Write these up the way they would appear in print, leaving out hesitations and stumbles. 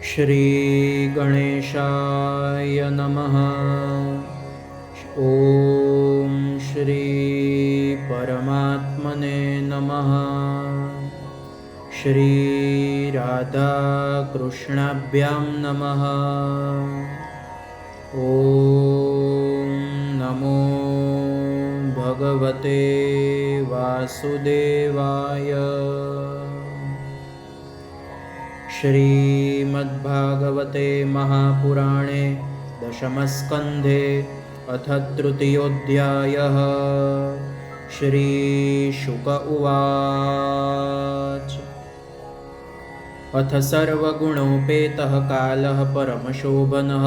श्री गणेशाय नमः। ओम श्री परमात्मने नमः। श्री राधा कृष्णाभ्यां नमः। ओम नमो भगवते वासुदेवाय। श्रीमद्भागवते महापुराणे दशमस्कन्धे अथ तृतीयोऽध्यायः। श्रीशुक उवाच। अथ सर्वगुणोपेतः कालः परमशोभनः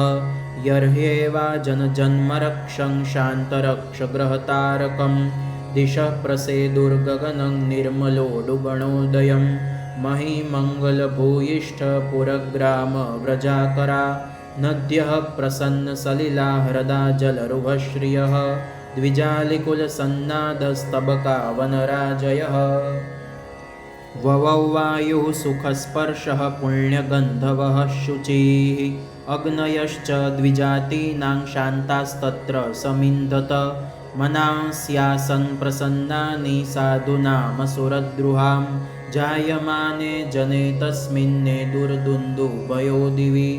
यर्ह्येवाजनजन्मरक्षं शान्तरक्षग्रहतारकं दिशः प्रसेदुर्गगनं निर्मलोडुगणोदयं महिमङ्गलभूयिष्ठपुरग्रामव्रजाकरा नद्यः प्रसन्नसलिला हृदा जलरुभश्रियः द्विजालिकुलसन्नादस्तबका वनराजयः। ववौ वायुः सुखस्पर्शः पुण्यगन्धवः शुचिः अग्नयश्च द्विजातीनां शान्तास्तत्र समिन्धत मनांस्यासन् प्रसन्नानि साधूनामसुरद्रुहां जायमाने जने तस्मिन्ने दुर्दुन्दुभयो दिवि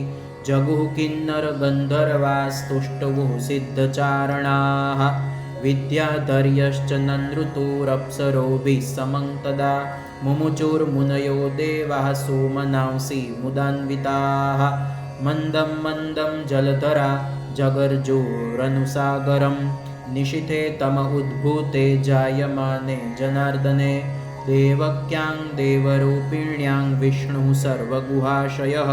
जगुः किन्नरगन्धर्वास्तुष्टुवुः सिद्धचारणाः विद्याधर्यश्च ननृतुरप्सरोभिः समं तदा मुमुचुर्मुनयो देवाः सोमनांसि मुदान्विताः मन्दं मन्दं जलधरा जगर्जोरनुसागरं निशिथे तम उद्भूते जायमाने जनार्दने देवक्यां देवरूपिण्यां विष्णुः सर्वगुहाशयः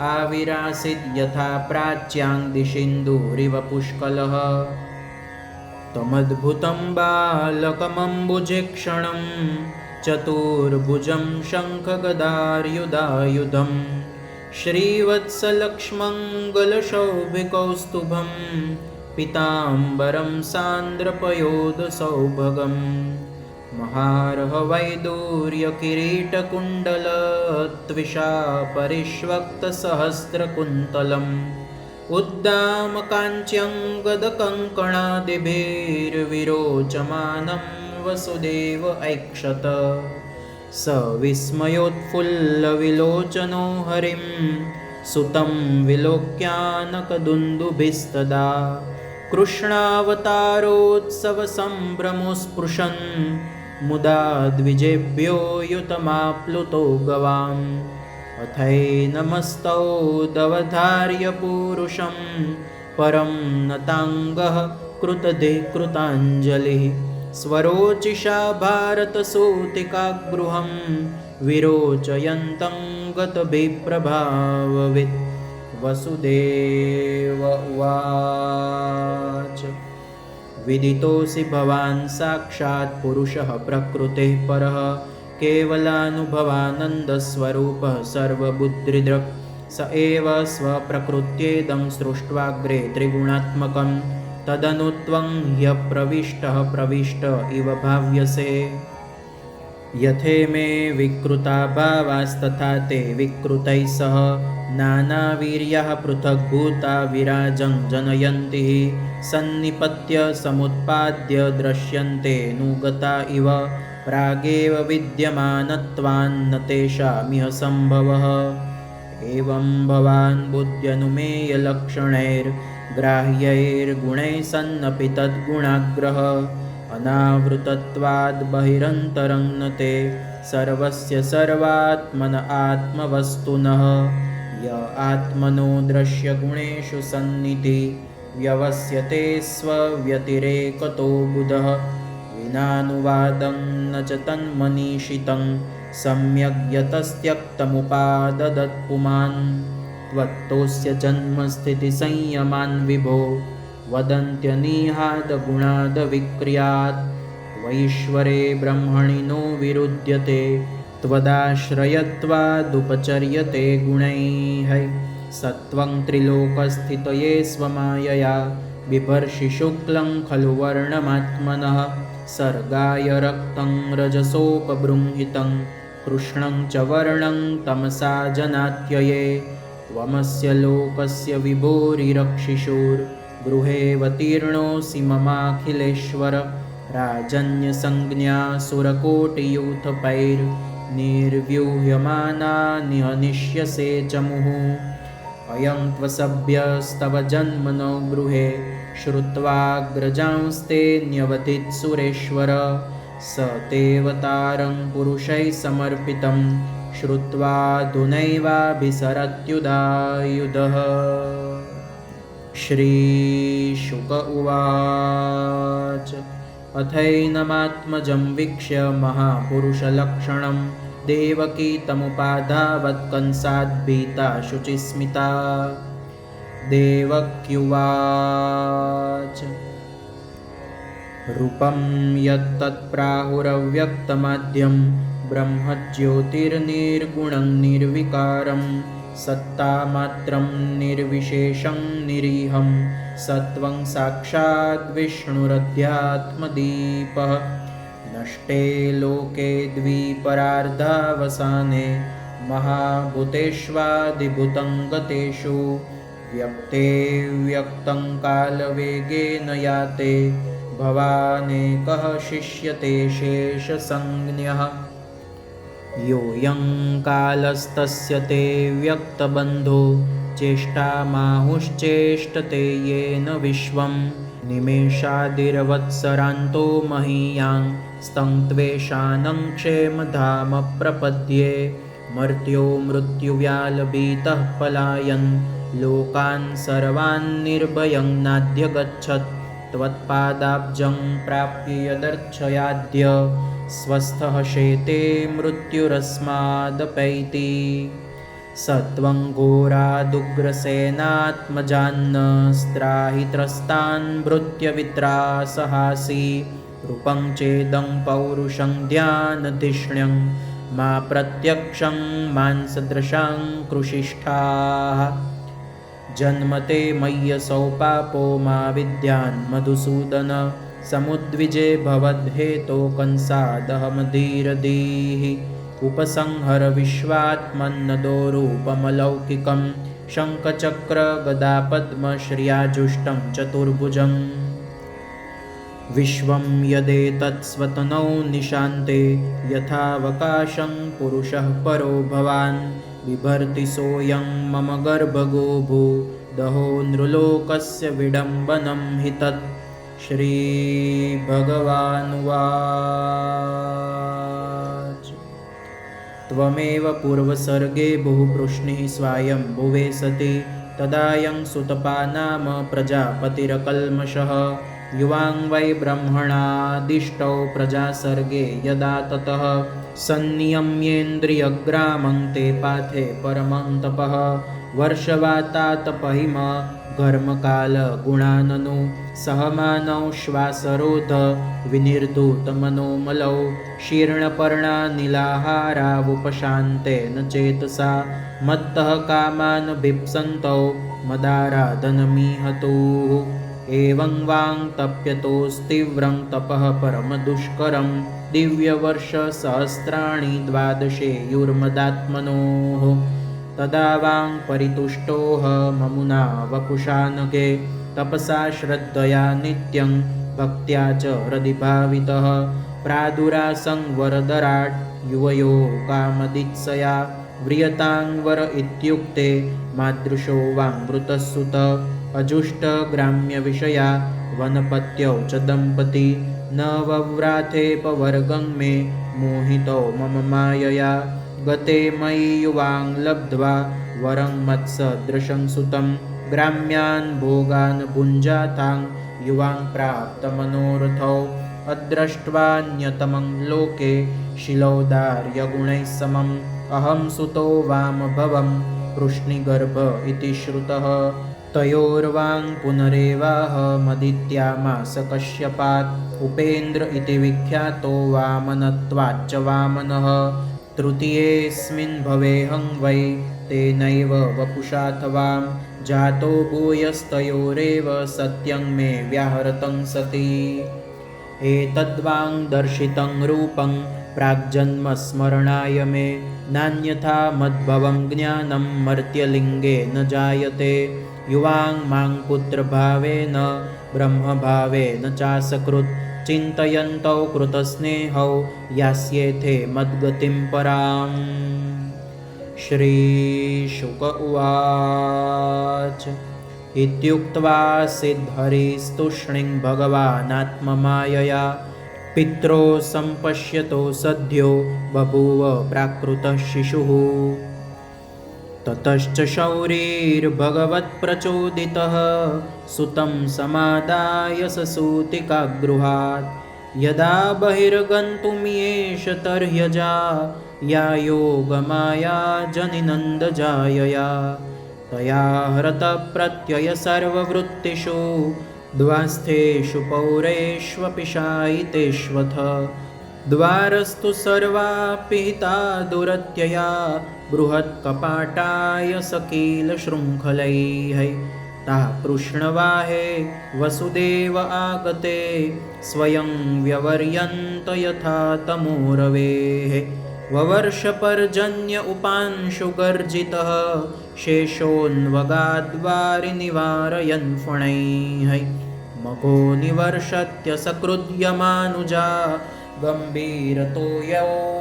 आविरासीत् यथा प्राच्यां दिशिन्दुरिव पुष्कलः तमद्भुतं बालकमम्बुजेक्षणं चतुर्भुजं शङ्खगदार्युधायुधं श्रीवत्सलक्ष्मङ्गलशोभिकौस्तुभं पीताम्बरं सान्द्रपयोधसौभगं महार्हवैडूर्यकिरीटकुण्डलत्विषा परिष्वक्तसहस्रकुन्तलम् उद्दामकाञ्च्यङ्गदकङ्कणादिभिर्विरोचमानं वसुदेव ऐक्षत स विस्मयोत्फुल्लविलोचनो हरिं सुतं विलोक्यानकदुन्दुभिस्तदा कृष्णावतारोत्सवसम्भ्रमोस्पृशन् मुदा द्विजेभ्यो युतमाप्लुतो गवाम् अथैनमस्तौ दवधार्य पूरुषं परं नताङ्गः कृतधिकृताञ्जलिः स्वरोचिषा भारतसूतिकागृहं विरोचयन्तं गतभिप्रभाववित् वसुदेव उवाच। विदितोऽसि भवान् साक्षात् पुरुषः प्रकृतेः परः केवलानुभवानन्दस्वरूपः सर्वबुद्धिदृक् स एव स्वप्रकृत्येदं सृष्ट्वाग्रे त्रिगुणात्मकं तदनु त्वं ह्यप्रविष्टः प्रविष्ट इव भाव्यसे यथेमे विकृता भावास्तथा ते विकृतैः सह नानावीर्याः पृथग्भूता विराजं जनयन्ति सन्निपत्य समुत्पाद्य दृश्यन्ते नुगता इव प्रागेव विद्यमानत्वान्न तेषामिह सम्भवः एवं भवान् बुद्ध्यनुमेयलक्षणैर्ग्राह्यैर्गुणैः सन्नपि तद्गुणाग्रह अनावृतत्वाद् बहिरन्तरं न ते सर्वस्य सर्वात्मन आत्मवस्तुनः य आत्मनो दृश्यगुणेषु सन्निधि व्यवस्यते स्वव्यतिरेकतो बुधः विनानुवादं न च तन्मनीषितं सम्यग् यतस्त्यक्तमुपाददत् पुमान् त्वत्तोऽस्य जन्मस्थितिसंयमान् विभो वदन्त्यनीहादगुणादविक्रियात् वैश्वरे ब्रह्मणि नो विरुध्यते त्वदाश्रयत्वादुपचर्यते गुणैः सत्वं त्रिलोकस्थितये स्वमायया बिभर्षि शुक्लं खलु वर्णमात्मनः सर्गाय रक्तं रजसोपबृंहितं कृष्णं च वर्णं तमसा जनात्यये त्वमस्य लोकस्य विभोरिरक्षिषोर्गृहेऽवतीर्णोऽसि ममाखिलेश्वर राजन्यसंज्ञा सुरकोटियूथपैर्निर्व्यूह्यमानानि हनिष्यसे च मुहुः अयं त्वसभ्यस्तव जन्मनो गृहे श्रुत्वाग्रजांस्ते न्यवधित्सुरेश्वर स तेऽवतारं पुरुषैः समर्पितं श्रुत्वाधुनैवाभिसरत्युदायुधः। श्रीशुक उवाच अथैनमात्मजं वीक्ष्य महापुरुषलक्षणं देवकी तमुपाधावत् कंसाद्भीता शुचिस्मिता। देवक्युवाच रूपं यत्तत्प्राहुरव्यक्तमाद्यं ब्रह्मज्योतिर्निर्गुणं निर्विकारं सत्तामात्रं निर्विशेषं निरीहं सत्वं साक्षाद्विष्णुरध्यात्मदीपः। नष्टे लोके द्विपरार्धावसाने महाभूतेष्वादिभूतं गतेषु व्यक्ते व्यक्तं कालवेगेन याते भवानेकः शिष्यते शेषसंज्ञः। योऽयं कालस्तस्य ते व्यक्तबन्धो चेष्टामाहुश्चेष्टते येन विश्वं निमेषादिर्वत्सरान्तो महीयां स्तं क्षेमधाम प्रपद्ये। मर्त्यो मृत्युव्यालभीतः पलायन् लोकान् सर्वान् निर्भयं नाद्यगच्छत् त्वत्पादाब्जं प्राप्य यदर्चयाद्य स्वस्थः शेते मृत्युरस्मादपैति। सत्वं घोरादुग्रसेनात्मजान्नस्त्राहि त्रस्तान् भृत्यवित्रासहासि रूपं चेदं पौरुषं ध्यानधिष्ण्यं मा प्रत्यक्षं मांसदृशां कृषिष्ठाः। जन्मते मय्यसौ पापो मा विद्यान् मधुसूदन समुद्विजे भवद्हेतो कंसादहमधीरधीः। उपसंहर विश्वात्मन्नदोरूपमलौकिकं शङ्खचक्रगदापद्मश्रियाजुष्टं चतुर्भुजम्। विश्वं यदेतत्स्वतनौ निशान्ते यथावकाशं पुरुषः परो भवान् बिभर्ति सोऽयं मम गर्भगो भूदहो नृलोकस्य विडम्बनं हि तत्। श्रीभगवानुवाच त्वमेव पूर्वसर्गे बहुवृष्णिः स्वायम्भुवे सति तदायं सुतपा नाम प्रजापतिरकल्मषः। युवां वै ब्रह्मणादिष्टौ प्रजासर्गे यदा ततः सन्नियम्येन्द्रियग्रामं ते पाथे परमं तपः। वर्षवातातपहिम घर्मकालगुणाननु सहमानौ श्वासरोध विनिर्धूतमनोमलौ शीर्णपर्णानिलाहारावुपशान्तेन चेतसा मत्तः कामान् भिप्सन्तौ मदाराधनमीहतुः। एवं वां तप्यतोस्तीव्रं तपः परमदुष्करं दिव्यवर्षसहस्राणि द्वादशेयुर्मदात्मनोः। तदा वां परितुष्टोह ममुना वपुषानके तपसा श्रद्धया नित्यं भक्त्या च हृदि भावितः। प्रादुरासं वरदराट् युवयो कामदित्सया व्रियतां वर इत्युक्ते मादृशो वाङ्मृतस्सुत। अजुष्टग्राम्यविषया वनपत्यौ च दम्पती न वव्राथेपवर्गं मे मोहितो मम मायया। गते मयि युवां लब्ध्वा वरं मत्सदृशं सुतं ग्राम्यान् भोगान् भुञ्जातां युवां प्राप्तमनोरथौ। अदृष्ट्वान्यतमं लोके शिलौदार्यगुणैः समम् अहं सुतो वामभवं वृष्णिगर्भ इति श्रुतः। तयोर्वां पुनरेवाहमदित्यामास कश्यपात् उपेन्द्र इति विख्यातो वामनत्वाच्च वामनः। तृतीयेऽस्मिन् भवेऽहं वै तेनैव वपुषाथवां जातो भूयस्तयोरेव सत्यं मे व्याहृतं सति। एतद्वां दर्शितं रूपं प्राग्जन्मस्मरणाय मे नान्यथा मद्भवं ज्ञानं मर्त्यलिङ्गे न जायते। युवां मां पुत्रभावेन ब्रह्मभावेन चासकृत् चिन्तयन्तौ कृतस्नेहौ यास्येथे मद्गतिं पराम्। श्रीशुक उवाच। इत्युक्त्वा सिद्धहरिस्तूष्णीं भगवानात्ममायया पित्रो सम्पश्यतो सद्यो बभूव प्राकृतः शिशुः। ततश्च शौरिर्भगवत्प्रचोदितः सुतं समादाय ससूतिकागृहात्। यदा बहिर्गन्तुमियेष तर्ह्यजा या योगमाया जनिनन्दजायया। तया हरतप्रत्यय सर्ववृत्तिषु द्वास्थेषु पौरेष्वपि शायितेष्वथ। द्वारस्तु सर्वापिहिता दुरत्यया बृहत्कपाटाय सकीलशृङ्खलैः। ताः कृष्णवाहे वसुदेव आगते स्वयं व्यवर्यन्त यथा तमोरवेः। ववर्षपर्जन्य उपांशुगर्जितः शेषोन्वगाद्वारिनिवारयन् फणैः। मघो निवर्षत्य सकृद्यमानुजा गम्भीरतो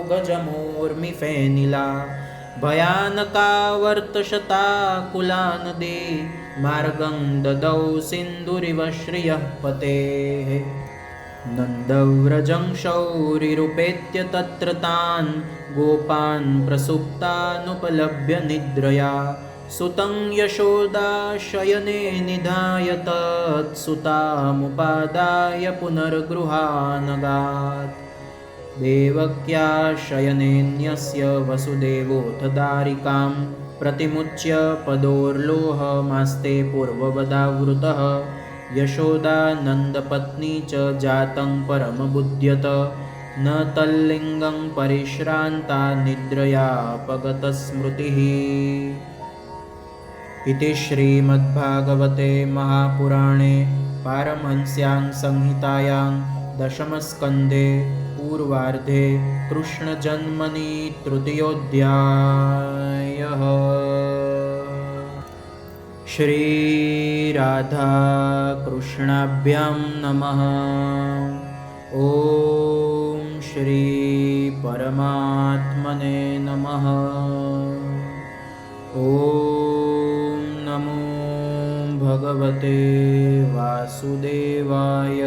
गजमूर्मिफेनिला। भयानका वर्तशताकुला नदी मार्गं ददौ सिन्धुरिव श्रियः पतेः। नन्दव्रजं शौरिरुपेत्य तत्र तान् गोपान् प्रसुप्तानुपलभ्य निद्रया। सुतं यशोदा शयने निधाय तत्सुतामुपादाय पुनर्गृहानगात्। देवक्या शयनेन्यस्य वसुदेवोऽथ दारिकां प्रतिमुच्य पदोर्लोहमास्ते पूर्ववदावृतः। यशोदानन्दपत्नी च जातं परमबुध्यत न तल्लिङ्गं परिश्रान्ता निद्रयापगतस्मृतिः। इति श्रीमद्भागवते महापुराणे पारमहंस्यां संहितायां दशमस्कन्धे पूर्वार्धे कृष्णजन्मनि तृतीयोऽध्यायः। श्रीराधाकृष्णाभ्यां नमः। ॐ श्रीपरमात्मने नमः। ॐ नमो भगवते वासुदेवाय।